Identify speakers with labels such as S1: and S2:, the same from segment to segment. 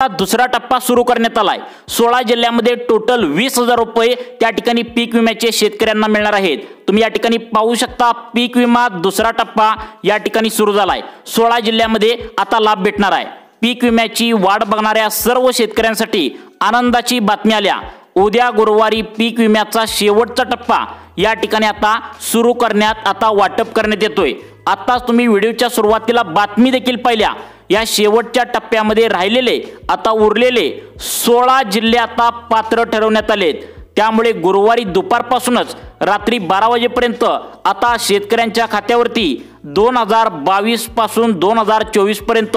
S1: दुसरा टप्पा सुरू करण्यात आलाय। 16 जिल्ह्यांमध्ये टोटल 20,000 रुपये त्या ठिकाणी पीक विम्याचे शेतकऱ्यांना मिळणार आहेत। तुम्ही या ठिकाणी पाहू शकता पीक विमा दुसरा टप्पा या ठिकाणी सुरू झालाय। 16 जिल्ह्यांमध्ये आता लाभ भेटणार आहे। पीक विम्याची वाढ बघणाऱ्या सर्व शेतकऱ्यांसाठी आनंदाची बातमी आल्या। उद्या गुरुवारी पीक विम्याचा शेवटचा टप्पा या ठिकाणी आता सुरू करण्यात आता वाटप करण्यात येतोय। आता तुम्ही व्हिडिओच्या सुरुवातीला बातमी देखील पाहिल्या। या शेवटच्या टप्प्यामध्ये राहिलेले आता उरलेले 16 जिल्हे आता पात्र ठरवण्यात आलेत। त्यामुळे गुरुवारी दुपारपासूनच रात्री 12 वाजेपर्यंत आता शेतकऱ्यांच्या खात्यावरती 2022 पासून 2024 पर्यंत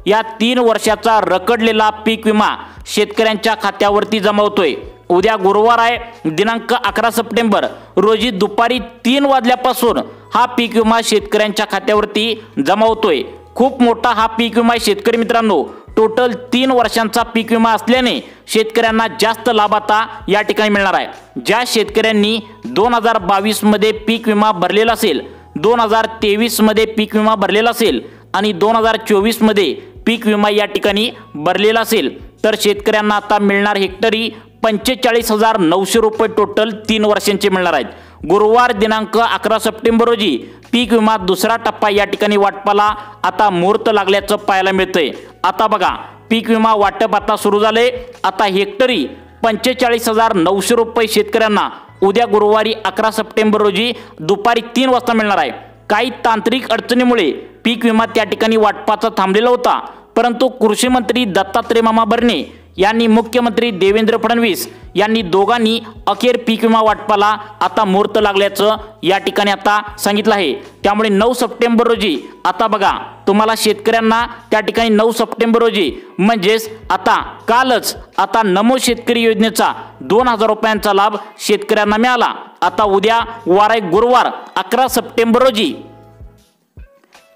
S1: या 3 वर्षाचा रखडलेला पीक विमा शेतकऱ्यांच्या खात्यावरती जमा होतोय। उद्या गुरुवार आहे दिनांक 11 सप्टेंबर रोजी दुपारी 3 वाजल्यापासून हा पीक विमा शेतकऱ्यांच्या खात्यावरती जमा होतोय। खूप मोठा हा पीक विमा शेतकरी मित्रांनो, टोटल 3 वर्षांचा पीक विमा असल्याने शेतकऱ्यांना जास्त लाभ आता या ठिकाणी मिळणार आहे। ज्या शेतकऱ्यांनी 2022 मध्ये पीक विमा भरलेला असेल, 2023 मध्ये पीक विमा भरलेला असेल आणि 2024 मध्ये पीक विमा या ठिकाणी भरलेला असेल तर शेतकऱ्यांना आता मिळणार हेक्टरी 45,900 रुपये टोटल 3 वर्षांचे मिळणार आहेत। गुरुवार दिनांक 11 सप्टेंबर रोजी पीक विमा दुसरा टप्पा या ठिकाणी वाटपाला आता मुहूर्त लागल्याचं पाहायला मिळतंय। आता बघा पीक विमा वाटप आता सुरू झाले। आता हेक्टरी 45,900 रुपये शेतकऱ्यांना उद्या गुरुवारी 11 सप्टेंबर रोजी दुपारी 3 वाजता मिळणार आहे। काही तांत्रिक अडचणीमुळे पीक विमा त्या ठिकाणी वाटपाचा थांबलेला होता, परंतु कृषी मंत्री दत्तात्रय मामा भरणे यांनी मुख्यमंत्री देवेंद्र फडणवीस यांनी दोघांनी अखेर पीक विमा वाटपाला आता मुहूर्त लागल्याचं या ठिकाणी आता सांगितलं आहे। त्यामुळे 9 सप्टेंबर रोजी आता बघा तुम्हाला शेतकऱ्यांना त्या ठिकाणी 9 सप्टेंबर रोजी म्हणजेच आता कालच आता नमो शेतकरी योजनेचा 2,000 रुपयांचा लाभ शेतकऱ्यांना मिळाला। आता उद्या वार आहे गुरुवार 11 सप्टेंबर रोजी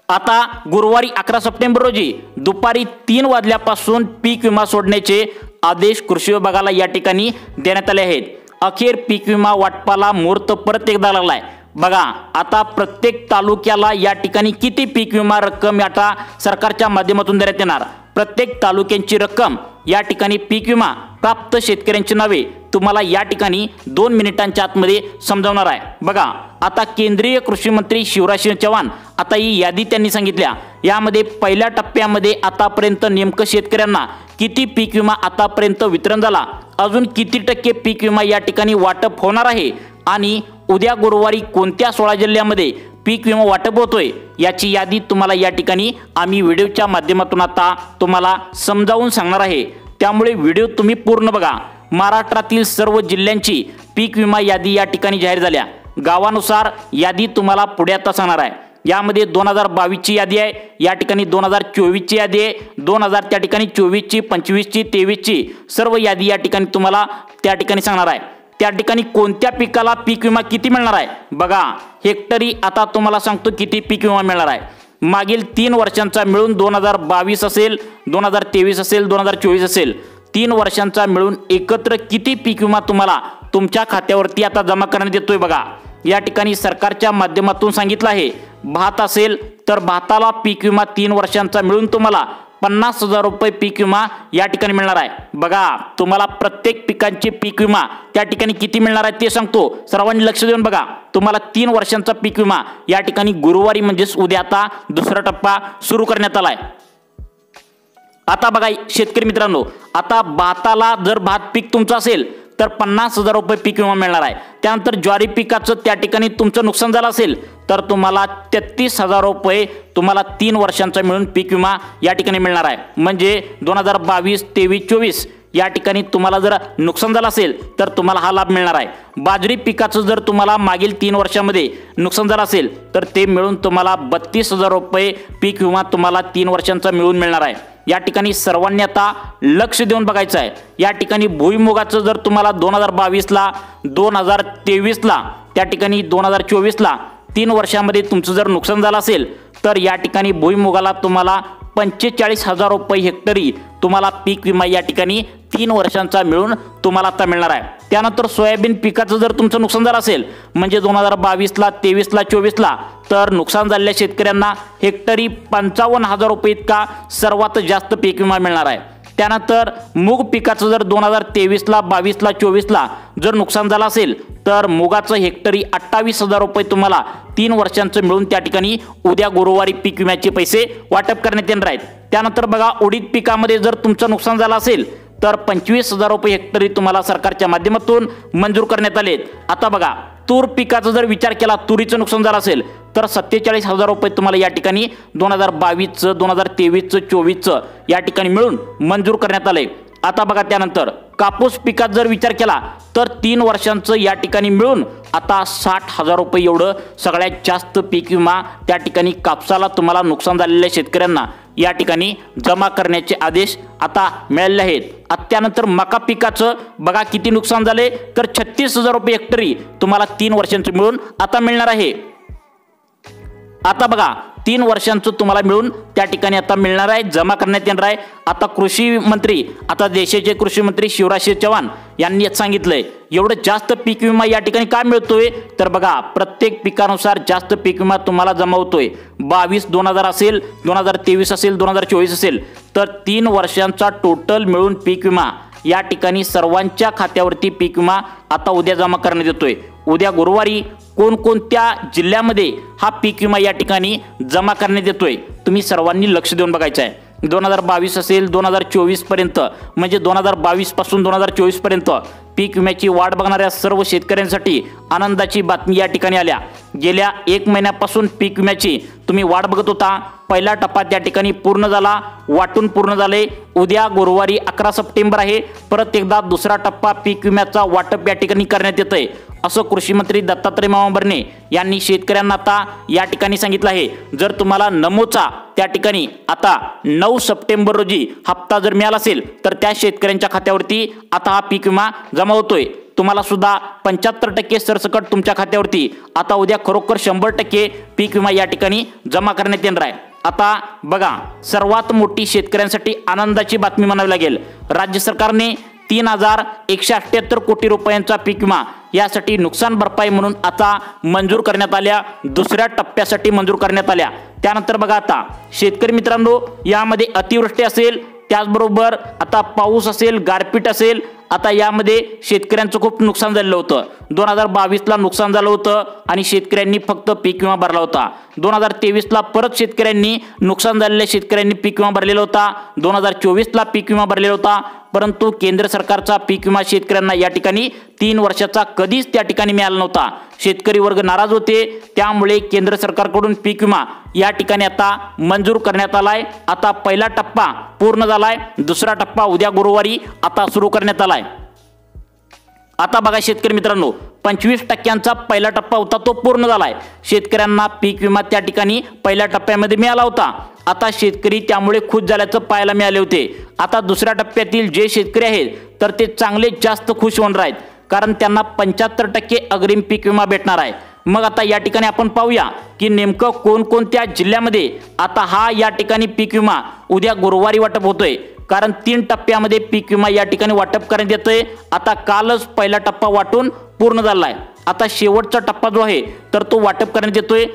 S1: आता गुरुवारी 11 सप्टेंबर रोजी दुपारी 3 वाजल्यापासून पीक विमा सोडण्याचे आदेश कृषी विभागाला या ठिकाणी देण्यात आले आहेत। अखेर पीक विमा वाटपाला मुहूर्त परत एकदा लागलाय। बघा आता प्रत्येक तालुक्याला या ठिकाणी किती पीक विमा रक्कम आता सरकारच्या माध्यमातून देण्यात येणार, प्रत्येक तालुक्यांची रक्कम या ठिकाणी पीक विमा प्राप्त शेतकऱ्यांची नावे तुम्हाला या ठिकाणी 2 मिनिटांच्या आतमध्ये समजावणार आहे। बघा आता केंद्रीय कृषी मंत्री शिवराज सिंह चौहान आता ही यादी त्यांनी सांगितल्या। यामध्ये पहिल्या टप्प्यामध्ये आतापर्यंत नेमकं शेतकऱ्यांना किती पीक विमा आतापर्यंत वितरण झाला, अजून किती टक्के पीक विमा या ठिकाणी वाटप होणार आहे आणि उद्या गुरुवारी कोणत्या 16 जिल्ह्यांमध्ये पीक विमा वाटप होतोय याची यादी तुम्हाला या ठिकाणी आम्ही व्हिडिओच्या माध्यमातून आता तुम्हाला समजावून सांगणार आहे। त्यामुळे व्हिडिओ तुम्ही पूर्ण बघा। महाराष्ट्रातील सर्व जिल्ह्यांची पीक विमा यादी या ठिकाणी जाहीर झाल्या। गावानुसार यादी तुम्हाला पुढे आता सांगणार आहे। यामध्ये 2022 ची यादी आहे, या ठिकाणी 2024 ची यादी आहे, 2000 त्या ठिकाणी 24 ची, 25 ची, 23 ची सर्व यादी या ठिकाणी तुम्हाला त्या ठिकाणी सांगणार आहे। त्या ठिकाणी कोणत्या पिकाला पीक विमा किती मिळणार आहे बघा हेक्टरी आता तुम्हाला सांगतो किती पीक विमा मिळणार आहे। मागील 3 वर्षांचा मिळून 2022 असेल, 2023 असेल, 2024 असेल, 3 वर्षांचा मिळून एकत्र किती पीक विमा तुम्हाला तुमच्या खात्यावरती आता जमा करण्यात येतोय बघा। या ठिकाणी सरकारच्या माध्यमातून सांगितलं आहे भात असेल तर भाताला पीक विमा 3 वर्षांचा मिळून तुम्हाला 50,000 रुपये पीक विमा या ठिकाणी मिळणार आहे। बघा तुम्हाला प्रत्येक पिकांचे पीक विमा त्या ठिकाणी किती मिळणार आहे ते सांगतो, सर्वांनी लक्ष देऊन बघा। तुम्हाला 3 वर्षांचा पीक विमा या ठिकाणी गुरुवारी म्हणजेच उद्या आता दुसरा टप्पा सुरू करण्यात आलाय। आता बघा शेतकरी मित्रांनो, आता भाताला जर भात पीक तुमचं असेल तर 50,000 रुपये पीक विमा मिळणार आहे। त्यानंतर ज्वारी पिकाचं त्या ठिकाणी तुमचं नुकसान झालं असेल तर तुम्हाला 33,000 रुपये तुम्हाला 3 वर्षांचा मिळून पीक विमा या ठिकाणी मिळणार आहे। म्हणजे 2022, 23, 24 या ठिकाणी तुम्हाला जर नुकसान झालं असेल तर तुम्हाला हा लाभ मिळणार आहे। बाजरी पिकाचं जर तुम्हाला मागील 3 वर्षामध्ये नुकसान झालं असेल तर ते मिळून तुम्हाला 32,000 रुपये पीक विमा तुम्हाला 3 वर्षांचा मिळून मिळणार आहे। या ठिकाणी सर्वांनी आता लक्ष देऊन बघायचं आहे। या ठिकाणी भुईमुगाचं जर तुम्हाला 2022 ला, 2023 ला, त्या ठिकाणी 2024 ला 3 वर्षांमध्ये तुमचं जर नुकसान झालं असेल तर या ठिकाणी भुईमुगाला तुम्हाला 45,000 रुपये हेक्टरी तुम्हाला पीक विमा या ठिकाणी 3 वर्षांचा मिळून तुम्हाला आता मिळणार आहे। त्यानंतर सोयाबीन पिकाचं जर तुमचं नुकसान झालं असेल म्हणजे 2022 ला, 23 ला, 24 ला तर नुकसान झालेल्या शेतकऱ्यांना हेक्टरी 55,000 रुपये इतका सर्वात जास्त पीक विमा मिळणार आहे। त्यानंतर मूग पिकाचं जर 2023ला 22ला 24ला जर नुकसान झालं असेल तर मुगाचं हेक्टरी 28,000 रुपये तुम्हाला 3 वर्षांचं मिळून त्या ठिकाणी उद्या गुरुवारी पीक विम्याचे पैसे वाटप करण्यात येणार आहेत। त्यानंतर बघा उडीद पिकामध्ये जर तुमचं नुकसान झालं असेल तर 25,000 रुपये हेक्टरी तुम्हाला सरकारच्या माध्यमातून मंजूर करण्यात आलेत। आता बघा तूर पिकाचा जर विचार केला, तुरीचं नुकसान झालं असेल तर 47,000 रुपये तुम्हाला या ठिकाणी 2022चं 2023चं 24चं या ठिकाणी मिळून मंजूर करण्यात आले। आता बघा त्यानंतर कापूस पिकात जर विचार केला तर 3 वर्षांचं या ठिकाणी मिळून आता 60,000 रुपये एवढं सगळ्यात जास्त पीक विमा त्या ठिकाणी कापसाला तुम्हाला नुकसान झालेल्या शेतकऱ्यांना या ठिकाणी जमा करण्याचे आदेश आता मिळाले आहेत। त्यानंतर मका पिकाचं बघा किती नुकसान झाले तर 36,000 रुपये हेक्टरी तुम्हाला 3 वर्षांचं मिळून आता मिळणार आहे। आता बघा 3 वर्षांचं तुम्हाला मिळून त्या ठिकाणी आता मिळणार आहे, जमा करण्यात येणार आहे। आता कृषी मंत्री, आता देशाचे कृषी मंत्री शिवराज चव्हाण यांनी सांगितलंय एवढं जास्त पीक विमा या ठिकाणी काय मिळतोय तर बघा प्रत्येक पिकानुसार जास्त पीक विमा तुम्हाला जमा होतोय। 22-2000 असेल, 2023 असेल, 2024 असेल तर 3 वर्षांचा टोटल मिळून पीक विमा या ठिकाणी सर्वांच्या खात्यावरती पीक विमा आता उद्या जमा करण्यात येतोय। उद्या गुरुवारी कोणकोणत्या जिल्ह्यामध्ये हा पीक विमा या ठिकाणी जमा करण्यात येतोय तुम्ही सर्वांनी लक्ष देऊन बघायचं आहे। 2022 असेल 2024 पर्यंत म्हणजे 2022 पासून 2024 पर्यंत पीक विम्याची वाट बघणाऱ्या सर्व शेतकऱ्यांसाठी आनंदाची बातमी या ठिकाणी आल्या। गेल्या 1 महिन्यापासून पीक विम्याची तुम्ही वाट बघत होता, पहिला टप्पा त्या ठिकाणी पूर्ण झाला, वाटून पूर्ण झाले। उद्या गुरुवारी 11 सप्टेंबर आहे, परत एकदा दुसरा टप्पा पीक विम्याचा वाटप या ठिकाणी करण्यात येतंय असं कृषी मंत्री दत्तात्रय मामा भरणे यांनी शेतकऱ्यांना आता या ठिकाणी सांगितलं आहे। जर तुम्हाला नमोचा त्या ठिकाणी आता 9 सप्टेंबर रोजी हप्ता जर मिळाला असेल तर त्या शेतकऱ्यांच्या खात्यावरती आता हा पीक विमा जमा होतोय। तुम्हाला सुद्धा 75% सरसकट तुमच्या खात्यावरती आता उद्या खरोखर 100% पीक विमा या ठिकाणी जमा करण्यात येणार आहे। आता बघा सर्वात मोठी शेतकऱ्यांसाठी आनंदाची बातमी म्हणावी लागेल, राज्य सरकारने 3,178 कोटी रुपयांचा पीक विमा यासाठी नुकसान भरपाई म्हणून आता मंजूर करण्यात आल्या, दुसऱ्या टप्प्यासाठी मंजूर करण्यात आल्या। त्यानंतर बघा आता शेतकरी मित्रांनो यामध्ये अतिवृष्टी असेल, त्याचबरोबर आता पाऊस असेल, गारपीट असेल, आता यामध्ये शेतकऱ्यांचं खूप नुकसान झालेलं होतं। 2022ला नुकसान झालं होतं आणि शेतकऱ्यांनी फक्त पीक विमा भरला होता। 2023ला परत शेतकऱ्यांनी नुकसान झालेल्या शेतकऱ्यांनी पीक विमा भरलेला होता, 2024ला पीक विमा भरलेला होता, परंतु केंद्र सरकारचा पीक विमा शेतकऱ्यांना या ठिकाणी 3 वर्षाचा कधीच त्या ठिकाणी मिळाला नव्हता। शेतकरी वर्ग नाराज होते, त्यामुळे केंद्र सरकारकडून पीक विमा या ठिकाणी आता मंजूर करण्यात आलाय। आता पहिला टप्पा पूर्ण झालाय, दुसरा टप्पा उद्या गुरुवारी आता सुरू करण्यात आलाय। आता बघा शेतकरी मित्रांनो 25% पहिला टप्पा होता तो पूर्ण झालाय। शेतकऱ्यांना पीक विमा त्या ठिकाणी पहिल्या टप्प्यामध्ये मिळाला होता, आता शेतकरी त्यामुळे खुश झाल्याचं पाहायला मिळाले होते। आता दुसऱ्या टप्प्यातील जे शेतकरी आहेत तर ते चांगले जास्त खुश होणार आहेत, कारण त्यांना 75% अग्रिम पीक विमा भेटणार आहे। मग आता या ठिकाणी आपण पाहूया की नेमकं कोणकोणत्या जिल्ह्यामध्ये आता हा या ठिकाणी पीक विमा उद्या गुरुवारी वाटप होतोय, कारण 3 टप्प्यामध्ये पीक विमा या ठिकाणी वाटप करण्यात येतोय। आता कालच पहिला टप्पा वाटून पूर्ण झाला आहे, आता शेवटचा टप्पा जो आहे तर तो वाटप करण्यात येतोय।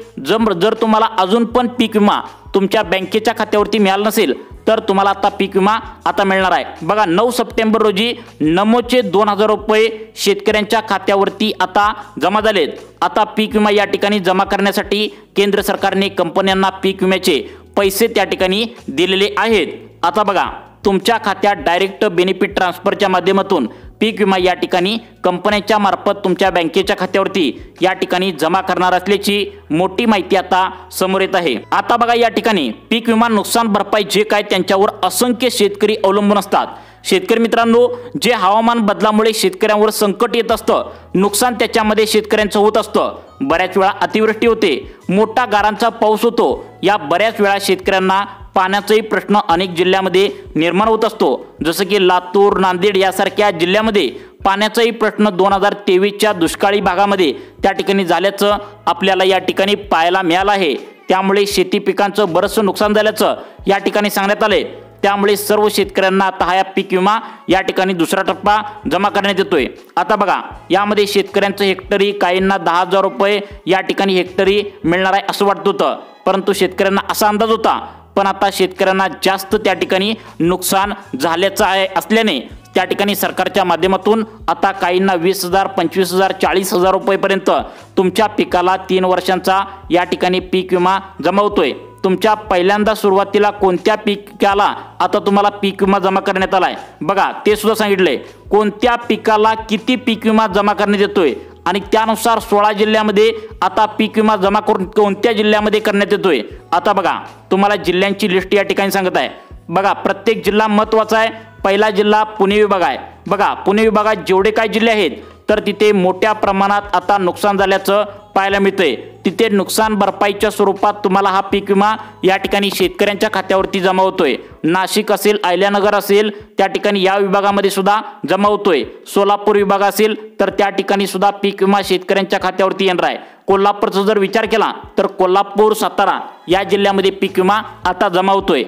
S1: जर तुम्हाला अजून पण पीक विमा तुमच्या बँकेच्या खात्यावरती मिळाला नसेल तर तुम्हाला आता पीक विमा आता मिळणार आहे। बघा 9 सप्टेंबर रोजी नमोचे 2,000 रुपये शेतकऱ्यांच्या खात्यावरती आता जमा झालेत। आता पीक विमा या ठिकाणी जमा करण्यासाठी केंद्र सरकारने कंपन्यांना पीक विम्याचे पैसे त्या ठिकाणी दिलेले आहेत। आता बघा तुमच्या खात्यात डायरेक्ट बेनिफिट ट्रान्सफरच्या माध्यमातून पीक विमा या ठिकाणी कंपन्यांच्या मार्फत तुमच्या बँकेच्या खात्यावरती या ठिकाणी जमा करणार असल्याची मोठी माहिती आता समोर येत आहे। आता बघा या ठिकाणी पीक विमा नुकसान भरपाई जे काय त्यांच्यावर असंख्य शेतकरी अवलंबून असतात। शेतकरी मित्रांनो जे हवामान बदलामुळे शेतकऱ्यांवर संकट येत असतं, नुकसान त्याच्यामध्ये शेतकऱ्यांचं होत असतं। बऱ्याच वेळा अतिवृष्टी होते, मोठा गारांचा पाऊस होतो, या बऱ्याच वेळा शेतकऱ्यांना पाण्याचाही प्रश्न अनेक जिल्ह्यामध्ये निर्माण होत असतो। जसं की लातूर, नांदेड यासारख्या जिल्ह्यामध्ये पाण्याचाही प्रश्न 2023च्या दुष्काळी भागामध्ये त्या ठिकाणी झाल्याचं आपल्याला या ठिकाणी पाहायला मिळालं आहे। त्यामुळे शेती पिकांचं बरंचसं नुकसान झाल्याचं या ठिकाणी सांगण्यात आले। त्यामुळे सर्व शेतकऱ्यांना आता हा पीक विमा या ठिकाणी दुसरा टप्पा जमा करण्यात येतोय। आता बघा यामध्ये शेतकऱ्यांचं हेक्टरी काहींना 10,000 रुपये या ठिकाणी हेक्टरी मिळणार आहे असं वाटत होतं, परंतु शेतकऱ्यांना असा अंदाज होता पण आता शेतकऱ्यांना जास्त त्या ठिकाणी नुकसान झाल्याचं असल्याने त्या ठिकाणी सरकारच्या माध्यमातून आता काहींना 20,000, 25,000, 40,000 रुपयेपर्यंत तुमच्या पिकाला 3 वर्षांचा या ठिकाणी पीक विमा जमा होतोय। तुमच्या पहिल्यांदा सुरुवातीला कोणत्या पिकाला आता तुम्हाला पीक विमा जमा करण्यात आलाय बघा, ते सुद्धा सांगितलंय कोणत्या पिकाला किती पीक विमा जमा करण्यात येतोय आणि त्यानुसार 16 जिल्ह्यामध्ये आता पीक विमा जमा करून कोणत्या जिल्ह्यामध्ये करण्यात येतोय। आता बघा तुम्हाला जिल्ह्यांची लिस्ट या ठिकाणी सांगत आहे। बघा प्रत्येक जिल्हा महत्त्वाचा आहे। पहिला जिल्हा पुणे विभाग आहे। बघा पुणे विभागात जेवढे काही जिल्हे आहेत तर तिथे मोठ्या प्रमाणात आता नुकसान झाल्याचं पाहायला मिळतंय। तिथे नुकसान भरपाईच्या स्वरूपात तुम्हाला हा पीक विमा या ठिकाणी शेतकऱ्यांच्या खात्यावरती जमा होतोय। नाशिक असेल, अहिल्यानगर असेल त्या ठिकाणी या विभागामध्ये सुद्धा जमा होतोय। सोलापूर विभाग असेल तर त्या ठिकाणी सुद्धा पीक विमा शेतकऱ्यांच्या खात्यावरती येणार आहे। कोल्हापूरचा जर विचार केला तर कोल्हापूर, सातारा या जिल्ह्यामध्ये पीक विमा आता जमा होतोय।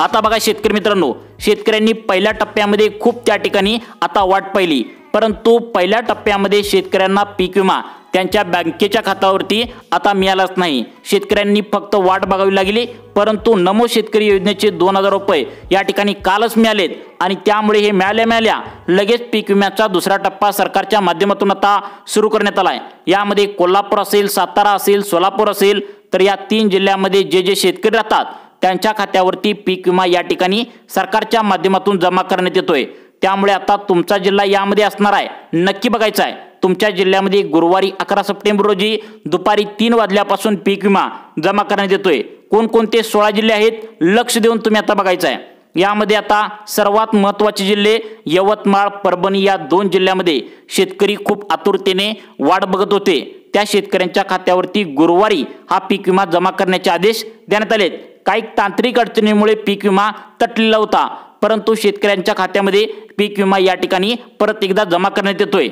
S1: आता बघा शेतकरी मित्रांनो, शेतकऱ्यांनी पहिल्या टप्प्यामध्ये खूप त्या ठिकाणी आता वाट पाहिली, परंतु पहिल्या टप्प्यामध्ये शेतकऱ्यांना पीक विमा त्यांच्या बँकेच्या खात्यावरती आता मिळालाच नाही। शेतकऱ्यांनी फक्त वाट बघावी लागली, परंतु नमो शेतकरी योजनेचे 2,000 रुपये या ठिकाणी कालच मिळालेत आणि त्यामुळे हे मिळाल्या लगेच पीक विम्याचा दुसरा टप्पा सरकारच्या माध्यमातून आता सुरू करण्यात आलाय। यामध्ये कोल्हापूर असेल, सातारा असेल, सोलापूर असेल तर या 3 जिल्ह्यामध्ये जे शेतकरी राहतात त्यांच्या खात्यावरती पीक विमा या ठिकाणी सरकारच्या माध्यमातून जमा करण्यात येतोय। त्यामुळे आता तुमचा जिल्हा यामध्ये असणार आहे, नक्की बघायचा आहे। तुमच्या जिल्ह्यामध्ये गुरुवारी 11 सप्टेंबर रोजी दुपारी 3 वाजल्यापासून पीक विमा जमा करण्यात येतोय। कोणकोणते 16 जिल्हे आहेत लक्ष देऊन तुम्ही आता बघायचं आहे। यामध्ये आता सर्वात महत्त्वाचे जिल्हे यवतमाळ, परभणी या 2 जिल्ह्यामध्ये शेतकरी खूप आतुरतेने वाट बघत होते। त्या शेतकऱ्यांच्या खात्यावरती गुरुवारी हा पीक विमा जमा करण्याचे आदेश देण्यात आलेत। काही तांत्रिक अडचणीमुळे पीक विमा तटलेला होता, परंतु शेतकऱ्यांच्या खात्यामध्ये पीक विमा या ठिकाणी परत एकदा जमा करण्यात येतोय।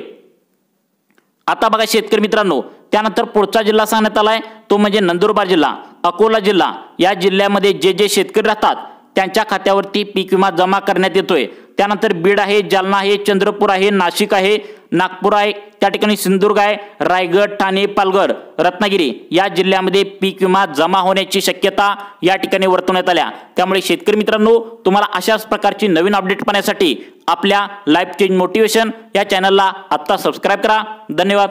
S1: आता बघा शेतकरी मित्रांनो, त्यानंतर पुढचा जिल्हा सांगण्यात आलाय तो म्हणजे नंदुरबार जिल्हा, अकोला जिल्हा या जिल्ह्यामध्ये जे शेतकरी राहतात त्यांच्या खात्यावरती पीक विमा जमा करण्यात येतोय। त्यानंतर बीड आहे, जालना आहे, चंद्रपूर आहे, नाशिक आहे, नागपूर आहे, त्या ठिकाणी सिंधुदुर्ग आहे, रायगड, ठाणे, पालघर, रत्नागिरी या जिल्ह्यामध्ये पीक विमा जमा होण्याची शक्यता या ठिकाणी वर्तवण्यात आल्या। त्यामुळे शेतकरी मित्रांनो, तुम्हाला अशाच प्रकारची नवीन अपडेट पाहण्यासाठी आपल्या लाईफ चेंज मोटिवेशन या चॅनलला आत्ता सबस्क्राइब करा। धन्यवाद।